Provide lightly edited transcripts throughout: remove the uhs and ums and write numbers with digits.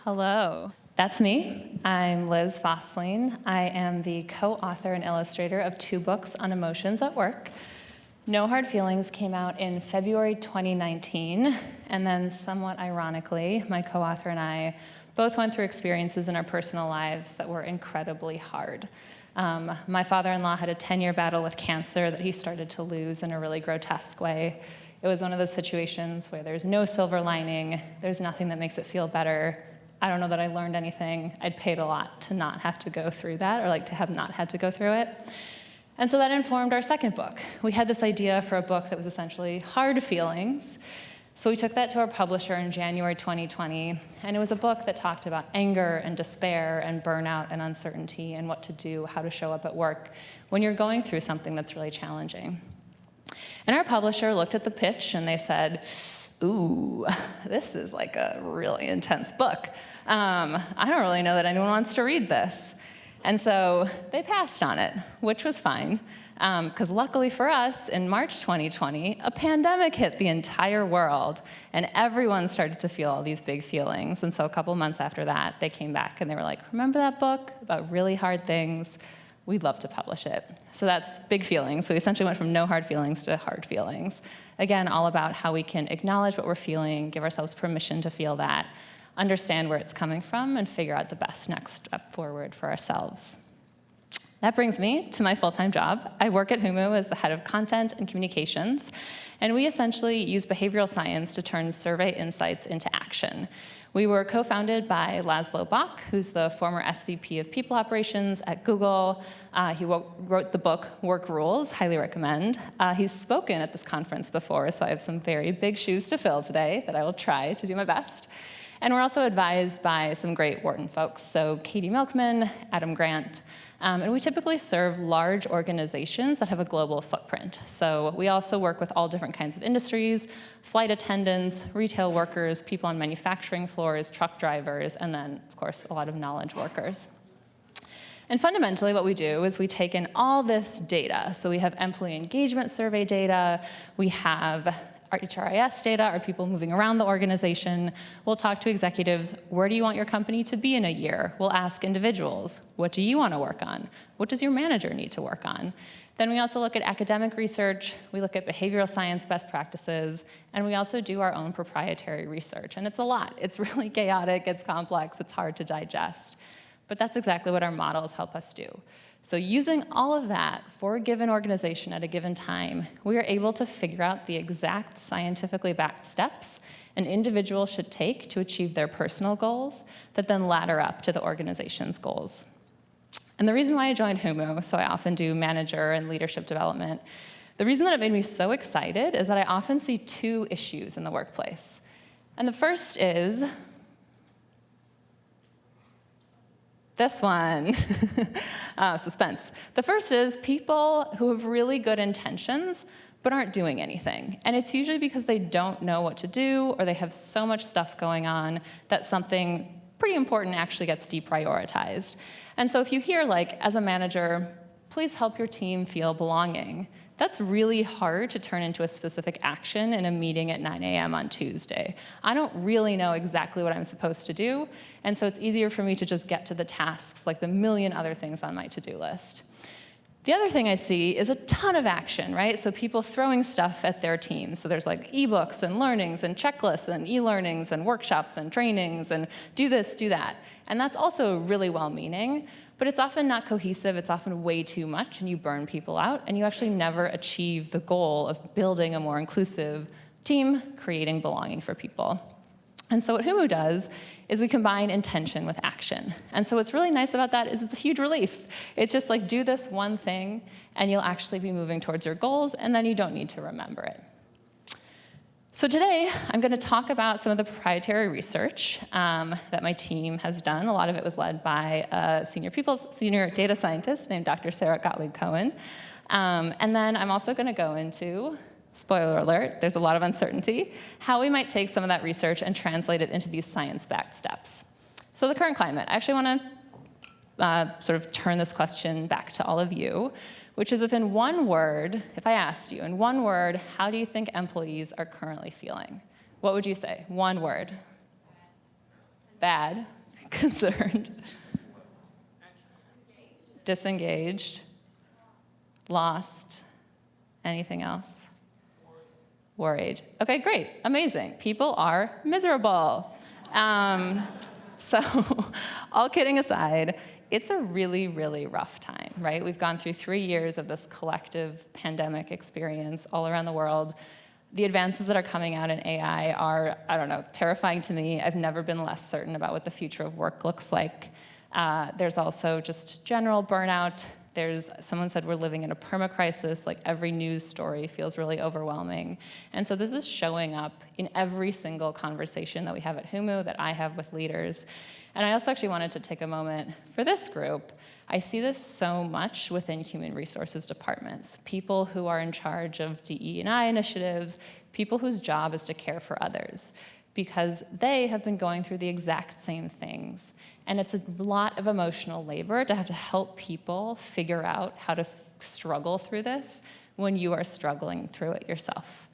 Hello, that's me. I'm Liz Fosslien. I am the co-author and illustrator of 2 books on emotions at work. No Hard Feelings came out in February 2019, and then somewhat ironically, my co-author and I both went through experiences in our personal lives that were incredibly hard. My father-in-law had a 10-year battle with cancer that he started to lose in a really grotesque way. It was one of those situations where there's no silver lining, there's nothing that makes it feel better. I don't know that I learned anything. I'd paid a lot to not have to go through that, or to have not had to go through it. And so that informed our second book. We had this idea for a book that was essentially hard feelings. So we took that to our publisher in January 2020, and it was a book that talked about anger and despair and burnout and uncertainty and what to do, how to show up at work when you're going through something that's really challenging. And our publisher looked at the pitch and they said, ooh, this is like a really intense book. I don't really know that anyone wants to read this. And so they passed on it, which was fine, because luckily for us, in March 2020, a pandemic hit the entire world, and everyone started to feel all these big feelings. And so a couple months after that, they came back and they were like, remember that book about really hard things? We'd love to publish it. So that's big feelings. So we essentially went from no hard feelings to hard feelings. Again, all about how we can acknowledge what we're feeling, give ourselves permission to feel that, understand where it's coming from, and figure out the best next step forward for ourselves. That brings me to my full-time job. I work at Humu as the head of content and communications, and we essentially use behavioral science to turn survey insights into action. We were co-founded by Laszlo Bock, who's the former SVP of People Operations at Google. He wrote the book Work Rules, highly recommend. He's spoken at this conference before, so I have some very big shoes to fill today that I will try to do my best. And we're also advised by some great Wharton folks, so Katie Milkman, Adam Grant, and we typically serve large organizations that have a global footprint. So we also work with all different kinds of industries, flight attendants, retail workers, people on manufacturing floors, truck drivers, and then, of course, a lot of knowledge workers. And fundamentally, what we do is we take in all this data. So we have employee engagement survey data, we have our HRIS data, our people moving around the organization. We'll talk to executives, where do you want your company to be in a year? We'll ask individuals, what do you want to work on? What does your manager need to work on? Then we also look at academic research, we look at behavioral science best practices, and we also do our own proprietary research. And it's a lot. It's really chaotic, it's complex, it's hard to digest. But that's exactly what our models help us do. So using all of that for a given organization at a given time, we are able to figure out the exact scientifically backed steps an individual should take to achieve their personal goals that then ladder up to the organization's goals. And the reason why I joined Humu, so I often do manager and leadership development, the reason that it made me so excited is that I often see 2 issues in the workplace. And the first is this one, suspense. The first is people who have really good intentions but aren't doing anything. And it's usually because they don't know what to do, or they have so much stuff going on that something pretty important actually gets deprioritized. And so if you hear, as a manager, please help your team feel belonging, that's really hard to turn into a specific action in a meeting at 9 a.m. on Tuesday. I don't really know exactly what I'm supposed to do, and so it's easier for me to just get to the tasks, like the million other things on my to-do list. The other thing I see is a ton of action, right? So people throwing stuff at their teams. So there's ebooks and learnings and checklists and e-learnings and workshops and trainings and do this, do that. And that's also really well-meaning, but it's often not cohesive, it's often way too much, and you burn people out, and you actually never achieve the goal of building a more inclusive team, creating belonging for people. And so what Humu does is we combine intention with action. And so what's really nice about that is it's a huge relief. It's just do this one thing, and you'll actually be moving towards your goals, and then you don't need to remember it. So today, I'm going to talk about some of the proprietary research that my team has done. A lot of it was led by a senior data scientist named Dr. Sarah Gottlieb-Cohen. And then I'm also going to go into, spoiler alert, there's a lot of uncertainty, how we might take some of that research and translate it into these science-backed steps. So the current climate, I actually want to sort of turn this question back to all of you, which is if I asked you in one word, how do you think employees are currently feeling? What would you say? One word. bad, concerned, disengaged, lost, anything else? Worried. Okay, great, amazing. People are miserable. So all kidding aside, it's a really, really rough time, right? We've gone through 3 years of this collective pandemic experience all around the world. The advances that are coming out in AI are, I don't know, terrifying to me. I've never been less certain about what the future of work looks like. There's also just general burnout. Someone said we're living in a perma-crisis, like every news story feels really overwhelming. And so this is showing up in every single conversation that we have at Humu, that I have with leaders. And I also actually wanted to take a moment for this group. I see this so much within human resources departments. People who are in charge of DE&I initiatives, people whose job is to care for others, because they have been going through the exact same things. And it's a lot of emotional labor to have to help people figure out how to struggle through this when you are struggling through it yourself.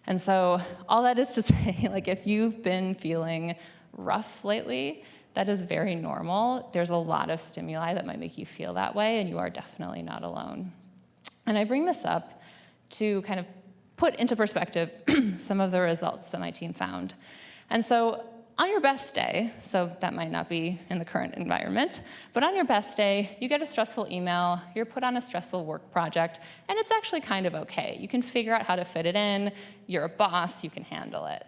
And so all that is to say, like, if you've been feeling rough lately, that is very normal. There's a lot of stimuli that might make you feel that way, and you are definitely not alone. And I bring this up to kind of put into perspective some of the results that my team found. And so on your best day, so that might not be in the current environment, but on your best day, you get a stressful email, you're put on a stressful work project, and it's actually kind of okay. You can figure out how to fit it in, you're a boss, you can handle it.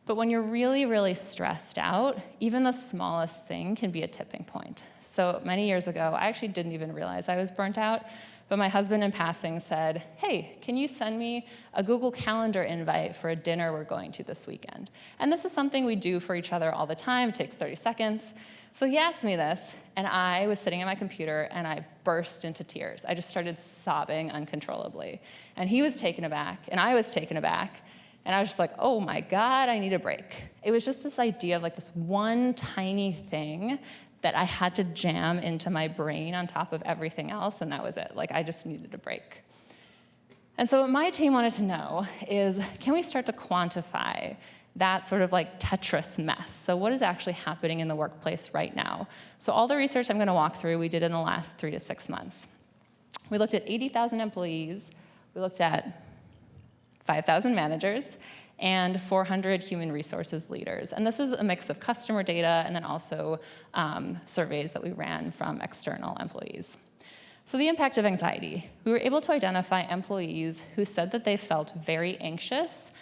But when you're really, really stressed out, even the smallest thing can be a tipping point. So many years ago, I actually didn't even realize I was burnt out, but my husband in passing said, hey, can you send me a Google Calendar invite for a dinner we're going to this weekend? And this is something we do for each other all the time. It takes 30 seconds. So he asked me this, and I was sitting at my computer, and I burst into tears. I just started sobbing uncontrollably. And he was taken aback, and I was taken aback. And I was just like, oh my God, I need a break. It was just this idea of like this one tiny thing that I had to jam into my brain on top of everything else, and that was it. Like, I just needed a break. And so what my team wanted to know is, can we start to quantify that sort of like Tetris mess? So what is actually happening in the workplace right now? So all the research I'm gonna walk through, we did in the last 3 to 6 months. We looked at 80,000 employees, we looked at 5,000 managers, and 400 human resources leaders. And this is a mix of customer data and then also surveys that we ran from external employees. So the impact of anxiety. We were able to identify employees who said that they felt very anxious,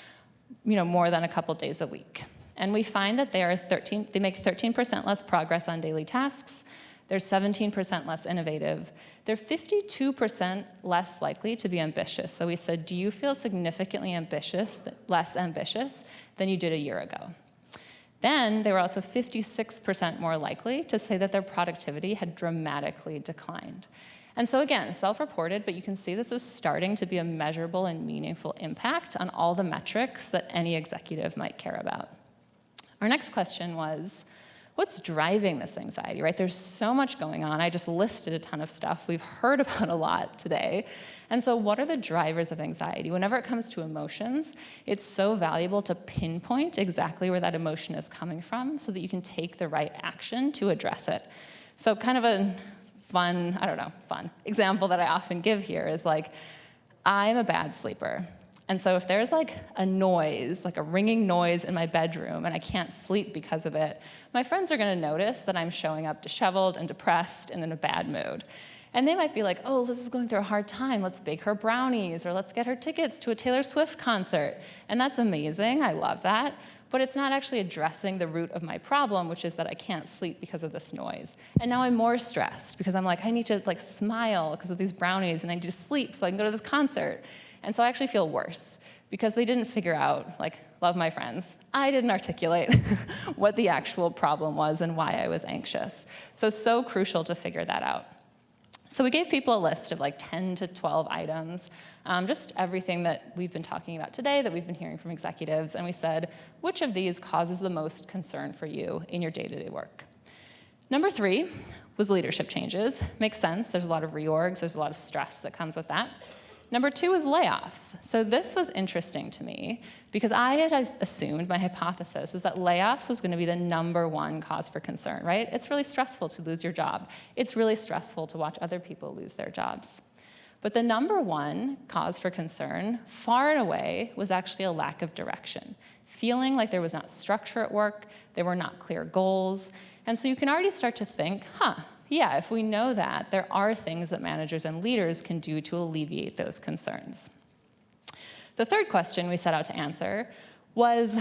more than a couple days a week. And we find that they make 13% less progress on daily tasks, they're 17% less innovative, they're 52% less likely to be ambitious. So we said, do you feel significantly less ambitious than you did a year ago? Then they were also 56% more likely to say that their productivity had dramatically declined. And so again, self-reported, but you can see this is starting to be a measurable and meaningful impact on all the metrics that any executive might care about. Our next question was, what's driving this anxiety, right? There's so much going on. I just listed a ton of stuff. We've heard about a lot today. And so what are the drivers of anxiety? Whenever it comes to emotions, it's so valuable to pinpoint exactly where that emotion is coming from so that you can take the right action to address it. So kind of a fun example that I often give here is like, I'm a bad sleeper. And so if there's like a noise, like a ringing noise in my bedroom and I can't sleep because of it, my friends are gonna notice that I'm showing up disheveled and depressed and in a bad mood. And they might be like, oh, Liz is going through a hard time. Let's bake her brownies, or let's get her tickets to a Taylor Swift concert. And that's amazing, I love that. But it's not actually addressing the root of my problem, which is that I can't sleep because of this noise. And now I'm more stressed because I'm like, I need to like smile because of these brownies, and I need to sleep so I can go to this concert. And so I actually feel worse because they didn't figure out, like, love my friends, I didn't articulate what the actual problem was and why I was anxious. So crucial to figure that out. So we gave people a list of like 10 to 12 items, just everything that we've been talking about today, that we've been hearing from executives, and we said, which of these causes the most concern for you in your day-to-day work? Number 3 was leadership changes. Makes sense, there's a lot of reorgs, there's a lot of stress that comes with that. Number 2 is layoffs. So this was interesting to me because I had assumed, my hypothesis is that layoffs was going to be the number 1 cause for concern, right? It's really stressful to lose your job. It's really stressful to watch other people lose their jobs. But the number 1 cause for concern, far and away, was actually a lack of direction. Feeling like there was not structure at work, there were not clear goals. And so you can already start to think, yeah, if we know that, there are things that managers and leaders can do to alleviate those concerns. The third question we set out to answer was,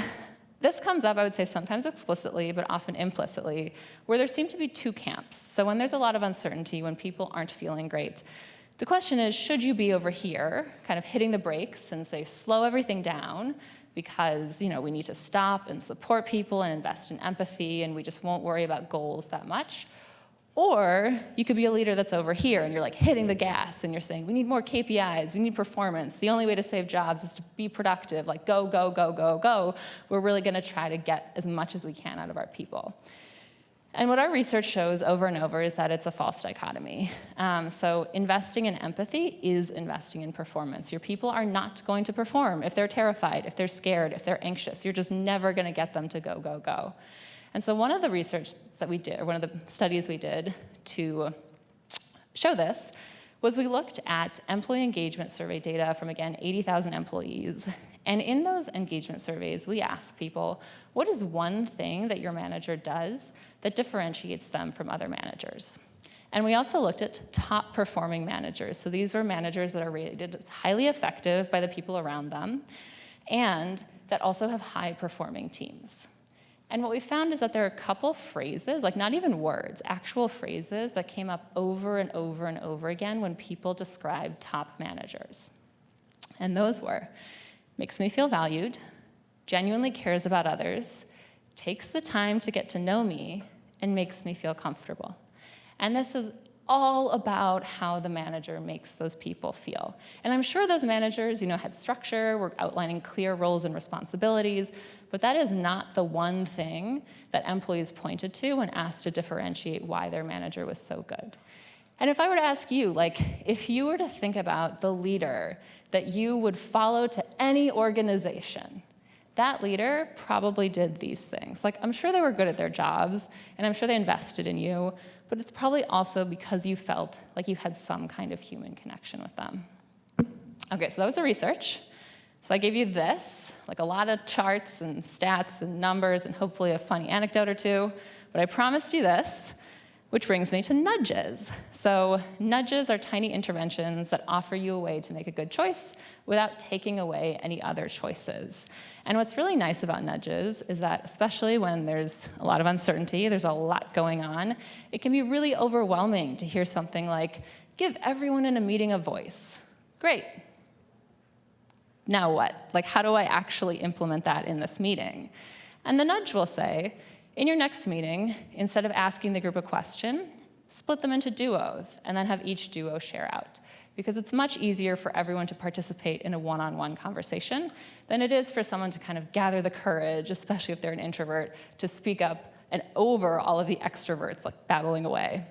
this comes up, I would say, sometimes explicitly, but often implicitly, where there seem to be 2 camps. So when there's a lot of uncertainty, when people aren't feeling great, the question is, should you be over here, kind of hitting the brakes and say, slow everything down, because we need to stop and support people and invest in empathy, and we just won't worry about goals that much? Or you could be a leader that's over here, and you're like hitting the gas, and you're saying, we need more KPIs, we need performance. The only way to save jobs is to be productive, like go, go, go, go, go. We're really gonna try to get as much as we can out of our people. And what our research shows over and over is that it's a false dichotomy. So investing in empathy is investing in performance. Your people are not going to perform if they're terrified, if they're scared, if they're anxious. You're just never going to get them to go, go, go. And so one of the research that we did, or one of the studies we did to show this, was we looked at employee engagement survey data from, again, 80,000 employees. And in those engagement surveys, we asked people, what is one thing that your manager does that differentiates them from other managers? And we also looked at top performing managers. So these were managers that are rated as highly effective by the people around them, and that also have high performing teams. And what we found is that there are a couple phrases, like not even words, actual phrases that came up over and over and over again when people described top managers. And those were, makes me feel valued, genuinely cares about others, takes the time to get to know me, and makes me feel comfortable. And this is all about how the manager makes those people feel. And I'm sure those managers, had structure, were outlining clear roles and responsibilities, but that is not the one thing that employees pointed to when asked to differentiate why their manager was so good. And if I were to ask you, if you were to think about the leader that you would follow to any organization, that leader probably did these things. I'm sure they were good at their jobs, and I'm sure they invested in you, but it's probably also because you felt like you had some kind of human connection with them. Okay, so that was the research. So I gave you this, a lot of charts and stats and numbers and hopefully a funny anecdote or two, but I promised you this, which brings me to nudges. So nudges are tiny interventions that offer you a way to make a good choice without taking away any other choices. And what's really nice about nudges is that, especially when there's a lot of uncertainty, there's a lot going on, it can be really overwhelming to hear something like, give everyone in a meeting a voice. Great. Now what? How do I actually implement that in this meeting? And the nudge will say, in your next meeting, instead of asking the group a question, split them into duos and then have each duo share out. Because it's much easier for everyone to participate in a one-on-one conversation than it is for someone to kind of gather the courage, especially if they're an introvert, to speak up and over all of the extroverts babbling away.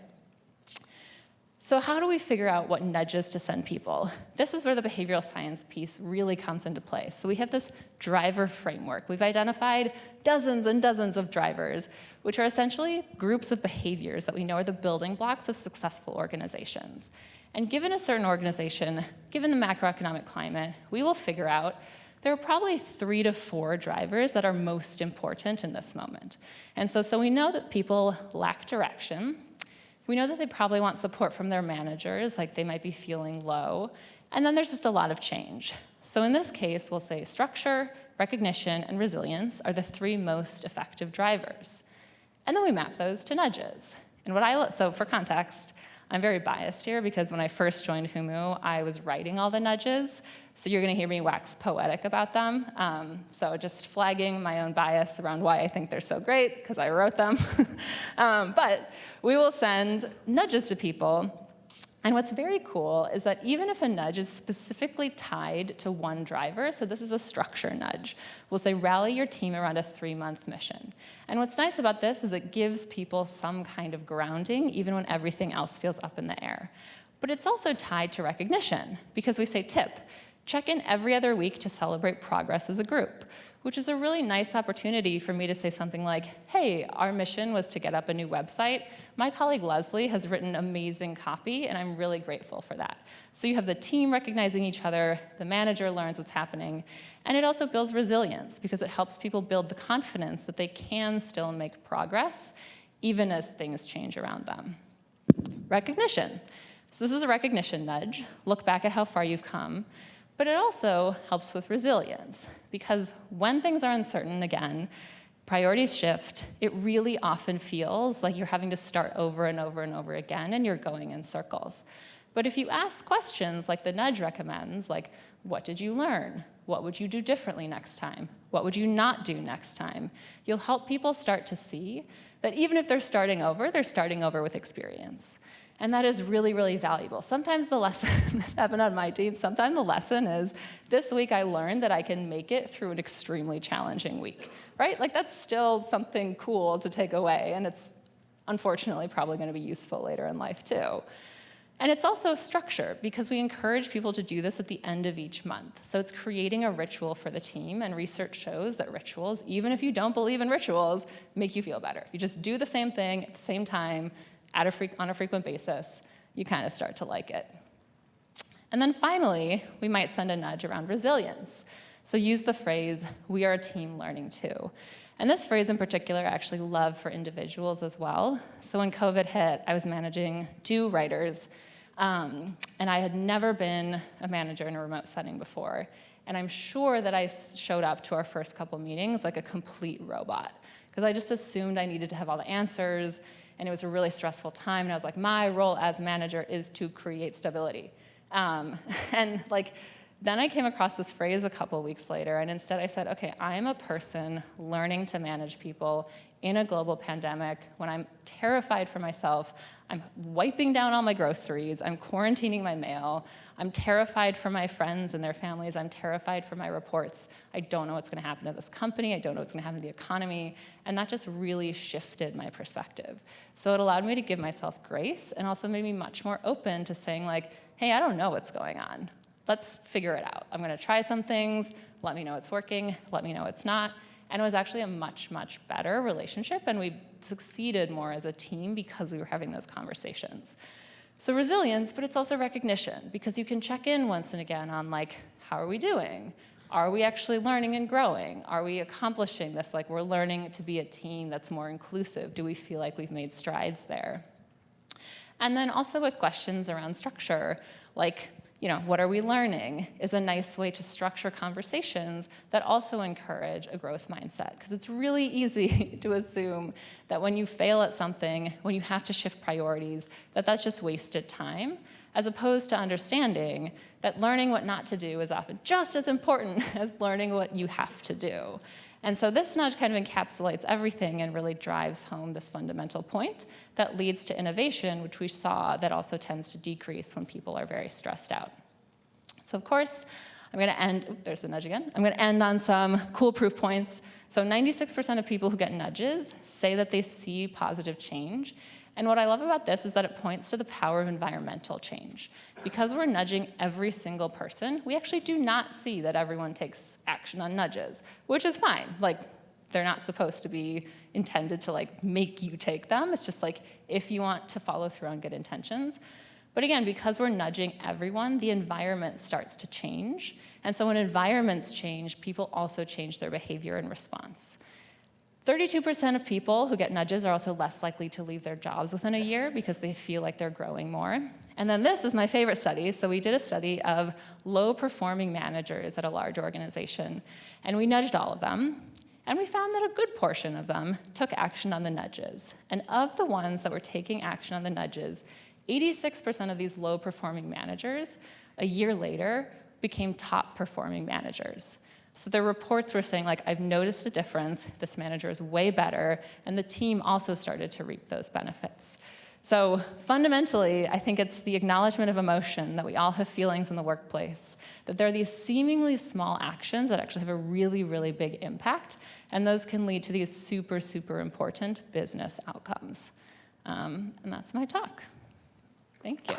So how do we figure out what nudges to send people? This is where the behavioral science piece really comes into play. So we have this driver framework. We've identified dozens and dozens of drivers, which are essentially groups of behaviors that we know are the building blocks of successful organizations. And given a certain organization, given the macroeconomic climate, we will figure out there are probably 3 to 4 drivers that are most important in this moment. And so we know that people lack direction. We know that they probably want support from their managers, they might be feeling low, and then there's just a lot of change. So in this case, we'll say structure, recognition, and resilience are the 3 most effective drivers. And then we map those to nudges. And so for context, I'm very biased here because when I first joined Humu, I was writing all the nudges, so you're gonna hear me wax poetic about them. So just flagging my own bias around why I think they're so great, because I wrote them. But we will send nudges to people. And what's very cool is that even if a nudge is specifically tied to one driver, so this is a structure nudge, we'll say rally your team around a 3-month mission. And what's nice about this is it gives people some kind of grounding even when everything else feels up in the air. But it's also tied to recognition, because we say tip, check in every other week to celebrate progress as a group, which is a really nice opportunity for me to say something like, hey, our mission was to get up a new website. My colleague Leslie has written amazing copy, and I'm really grateful for that. So you have the team recognizing each other, the manager learns what's happening, and it also builds resilience because it helps people build the confidence that they can still make progress, even as things change around them. Recognition. So this is a recognition nudge. Look back at how far you've come. But it also helps with resilience, because when things are uncertain again, priorities shift, it really often feels like you're having to start over and over and over again, and you're going in circles. But if you ask questions like the nudge recommends, like, what did you learn? What would you do differently next time? What would you not do next time? You'll help people start to see that even if they're starting over with experience. And that is really, really valuable. Sometimes the lesson, this happened on my team, sometimes the lesson is, this week I learned that I can make it through an extremely challenging week, right? Like that's still something cool to take away, and it's unfortunately probably gonna be useful later in life too. And it's also structure, because we encourage people to do this at the end of each month. So it's creating a ritual for the team, and research shows that rituals, even if you don't believe in rituals, make you feel better. If you just do the same thing at the same time, on a frequent basis, you kind of start to like it. And then finally, we might send a nudge around resilience. So use the phrase, we are a team learning too. And this phrase in particular, I actually love for individuals as well. So when COVID hit, I was managing 2 writers, and I had never been a manager in a remote setting before. And I'm sure that I showed up to our first couple meetings like a complete robot, because I just assumed I needed to have all the answers, and it was a really stressful time, and I was like, my role as manager is to create stability. And then I came across this phrase a couple weeks later, and instead I said, okay, I'm a person learning to manage people in a global pandemic when I'm terrified for myself. I'm wiping down all my groceries, I'm quarantining my mail, I'm terrified for my friends and their families, I'm terrified for my reports. I don't know what's gonna happen to this company, I don't know what's gonna happen to the economy, and that just really shifted my perspective. So it allowed me to give myself grace, and also made me much more open to saying like, hey, I don't know what's going on. Let's figure it out. I'm gonna try some things, let me know it's working, let me know it's not. And it was actually a much, much better relationship, and we succeeded more as a team because we were having those conversations. So resilience, but it's also recognition, because you can check in once and again on like, how are we doing? Are we actually learning and growing? Are we accomplishing this? Like we're learning to be a team that's more inclusive. Do we feel like we've made strides there? And then also with questions around structure, like, what are we learning is a nice way to structure conversations that also encourage a growth mindset. Because it's really easy to assume that when you fail at something, when you have to shift priorities, that that's just wasted time, as opposed to understanding that learning what not to do is often just as important as learning what you have to do. And so this nudge kind of encapsulates everything and really drives home this fundamental point that leads to innovation, which we saw that also tends to decrease when people are very stressed out. So of course, I'm gonna end, there's the nudge again. I'm gonna end on some cool proof points. So 96% of people who get nudges say that they see positive change. And what I love about this is that it points to the power of environmental change. Because we're nudging every single person, we actually do not see that everyone takes action on nudges, which is fine. Like, they're not supposed to be intended to like make you take them. It's just like, if you want to follow through on good intentions. But again, because we're nudging everyone, the environment starts to change. And so when environments change, people also change their behavior in response. 32% of people who get nudges are also less likely to leave their jobs within a year because they feel like they're growing more. And then this is my favorite study. So we did a study of low-performing managers at a large organization, and we nudged all of them. And we found that a good portion of them took action on the nudges. And of the ones that were taking action on the nudges, 86% of these low-performing managers, a year later, became top-performing managers. So their reports were saying, like, I've noticed a difference, this manager is way better, and the team also started to reap those benefits. So fundamentally, I think it's the acknowledgement of emotion, that we all have feelings in the workplace, that there are these seemingly small actions that actually have a really, really big impact, and those can lead to these super, super important business outcomes. And that's my talk. Thank you.